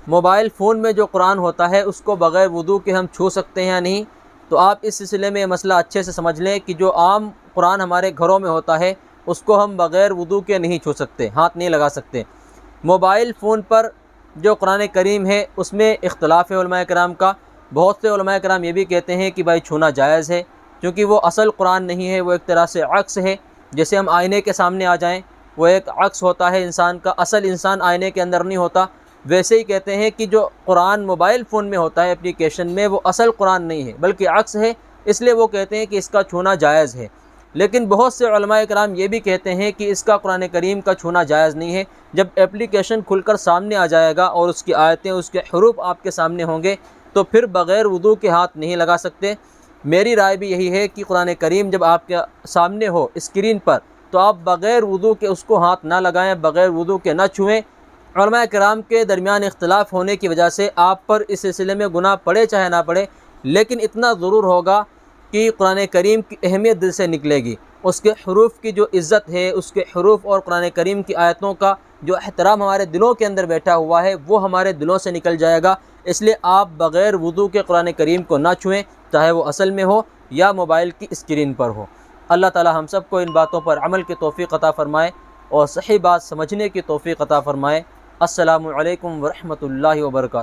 Mobile phone میں جو قرآن ہوتا ہے اس کو بغیر وضو کے ہم چھو سکتے ہیں یا نہیں؟ تو آپ اس سلسلے میں یہ مسئلہ اچھے سے سمجھ لیں کہ جو عام قرآن ہمارے گھروں میں ہوتا ہے اس کو ہم بغیر وضو کے نہیں چھو سکتے، ہاتھ نہیں لگا سکتے۔ موبائل فون پر جو قرآن کریم ہے اس میں اختلاف ہے علماء کرام کا۔ بہت سے علماء کرام یہ بھی کہتے ہیں کہ بھائی چھونا جائز ہے، کیونکہ وہ اصل قرآن نہیں ہے، وہ ایک طرح سے عکس ہے۔ جیسے ہم آئینے کے سامنے آ جائیں، وہ ایک عکس ہوتا ہے انسان کا، اصل انسان آئینے کے اندر نہیں ہوتا۔ ویسے ہی کہتے ہیں کہ جو قرآن موبائل فون میں ہوتا ہے اپلیکیشن میں، وہ اصل قرآن نہیں ہے بلکہ عکس ہے، اس لیے وہ کہتے ہیں کہ اس کا چھونا جائز ہے۔ لیکن بہت سے علماء کرام یہ بھی کہتے ہیں کہ اس کا قرآن کریم کا چھونا جائز نہیں ہے۔ جب اپلیکیشن کھل کر سامنے آ جائے گا اور اس کی آیتیں، اس کے حروف آپ کے سامنے ہوں گے تو پھر بغیر وضو کے ہاتھ نہیں لگا سکتے۔ میری رائے بھی یہی ہے کہ قرآن کریم جب آپ کے سامنے ہو اسکرین پر تو آپ بغیر وضو کے اس کو ہاتھ نہ لگائیں، بغیر وضو کے نہ چھوئیں۔ علماء کرام کے درمیان اختلاف ہونے کی وجہ سے آپ پر اس سلسلے میں گناہ پڑے چاہے نہ پڑے، لیکن اتنا ضرور ہوگا کہ قرآن کریم کی اہمیت دل سے نکلے گی، اس کے حروف کی جو عزت ہے، اس کے حروف اور قرآن کریم کی آیتوں کا جو احترام ہمارے دلوں کے اندر بیٹھا ہوا ہے وہ ہمارے دلوں سے نکل جائے گا۔ اس لیے آپ بغیر وضو کے قرآن کریم کو نہ چھوئیں، چاہے وہ اصل میں ہو یا موبائل کی اسکرین پر ہو۔ اللہ تعالی ہم سب کو ان باتوں پر عمل کی توفیق عطا فرمائے اور صحیح بات سمجھنے کی توفیق عطا فرمائے۔ السلام علیکم ورحمۃ اللہ وبرکاتہ۔